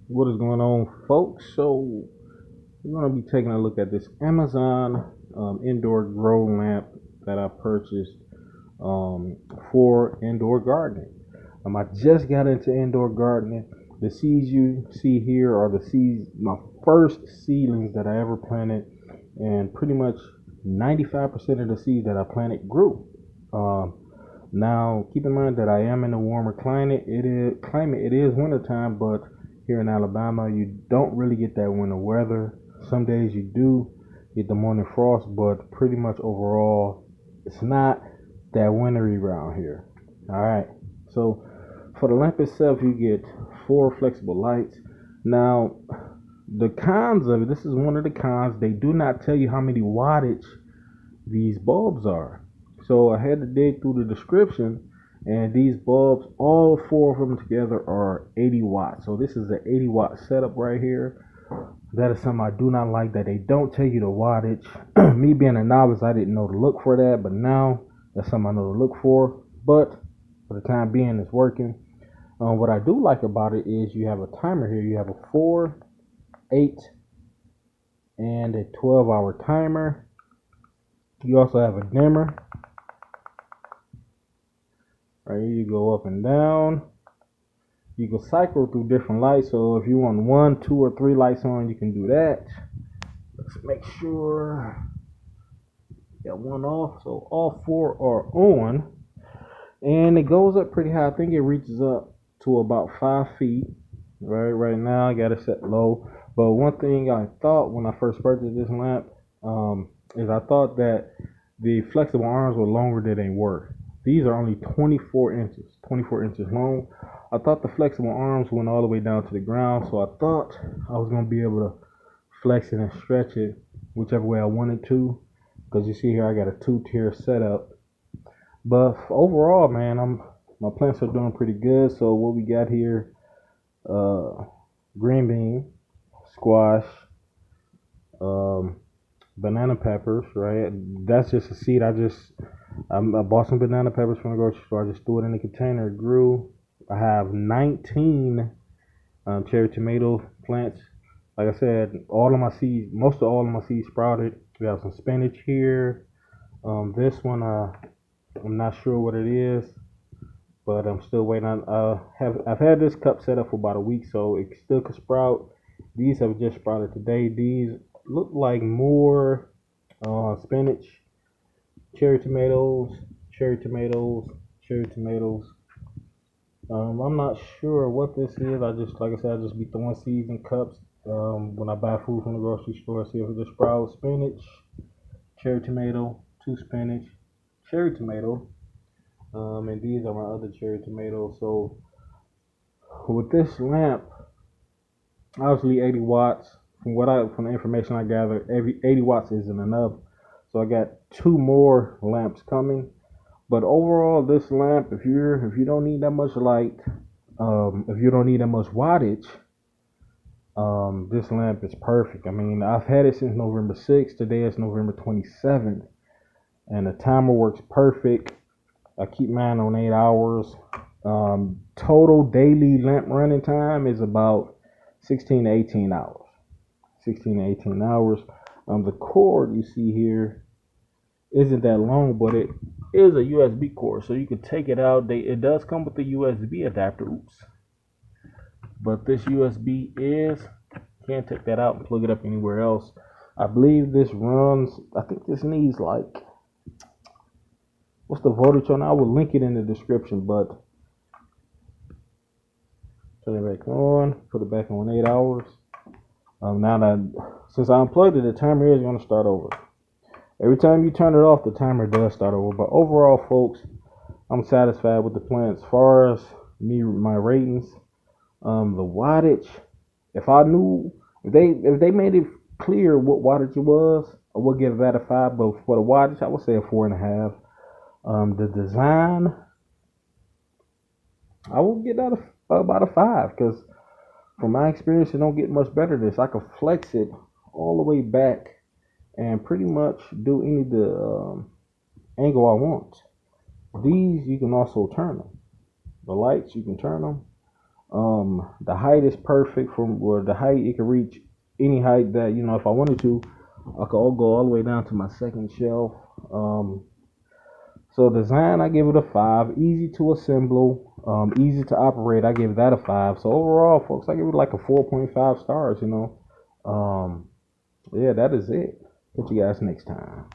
What is going on, folks? So we're going to be taking a look at this Amazon indoor grow lamp that I purchased um, for indoor gardening. I just got into indoor gardening. The seeds you see here are the seeds, my first seedlings that I ever planted, and pretty much 95% of the seeds that I planted grew. Um, Now, keep in mind that I am in a warmer climate. It is wintertime, but here in Alabama, you don't really get that winter weather. Some days you do get the morning frost, but pretty much overall, it's not that wintry around here. All right. So for the lamp itself, you get four flexible lights. Now, the cons of it. This is one of the cons. They do not tell you how many wattage these bulbs are. So I had to dig through the description, and these bulbs, all four of them together, are 80 watts. So this is an 80-watt setup right here. That is something I do not like, that they don't tell you the wattage. Me being a novice, I didn't know to look for that, but now that's something I know to look for. But for the time being, it's working. What I do like about it is you have a timer here. You have a 4, 8, and a 12-hour timer. You also have a dimmer. Right here, you go up and down. You can cycle through different lights. So if you want 1, 2, or 3 lights on, you can do that. Let's make sure got one off. So all 4 are on, and it goes up pretty high. I think it reaches up to about 5 feet. Right now, I got it set low. But one thing I thought when I first purchased this lamp is I thought that the flexible arms were longer than they were. These are only 24 inches long. I thought the flexible arms went all the way down to the ground, so I thought I was going to be able to flex it and stretch it whichever way I wanted to, because you see here I got a 2-tier setup. But overall, man, my plants are doing pretty good. So what we got here, green bean, squash, um, banana peppers, right? That's just a seed. I bought some banana peppers from the grocery store. I just threw it in the container. It grew. I have 19 cherry tomato plants. Like I said, most of all of my seeds sprouted. We have some spinach here. This one, I'm not sure what it is, but I'm still waiting on. I've had this cup set up for about a week, so it still could sprout. These have just sprouted today. These look like more spinach, cherry tomatoes, cherry tomatoes, cherry tomatoes. I'm not sure what this is. Like I said, I just be throwing seeds in cups when I buy food from the grocery store. See if it just sprouts. Spinach, cherry tomato, 2 spinach, cherry tomato, and these are my other cherry tomatoes. So with this lamp, obviously 80 watts. From the information I gathered, every 80 watts isn't enough. So I got 2 more lamps coming. But overall, this lamp, if you don't need that much light, if you don't need that much wattage, this lamp is perfect. I mean, I've had it since November 6th. Today is November 27th, and the timer works perfect. I keep mine on 8 hours. Total daily lamp running time is about 16 to 18 hours. 16 to 18 hours. The cord you see here isn't that long, but it is a USB cord, so you can take it out. It does come with a USB adapter. Oops. But this USB can't take that out and plug it up anywhere else. I believe this runs, I think this needs like, what's the voltage on? I will link it in the description, but turn it back on, put it back on 8 hours. Now that, since I unplugged it, the timer is going to start over. Every time you turn it off, the timer does start over. But overall, folks, I'm satisfied with the plant. As far as my ratings, the wattage, if they made it clear what wattage it was, I would give that a 5. But for the wattage, I would say a 4.5. The design, I will get that about a 5, because from my experience, it don't get much better than this. I could flex it all the way back and pretty much do any of the angle I want. These, you can also turn them. The lights, you can turn them. The height is perfect from where the height it can reach any height that if I wanted to, I could all go all the way down to my second shelf. Um, so design, I give it a 5. Easy to assemble, easy to operate. I give that a 5. So overall, folks, I give it like a 4.5 stars. Yeah, that is it. Catch you guys next time.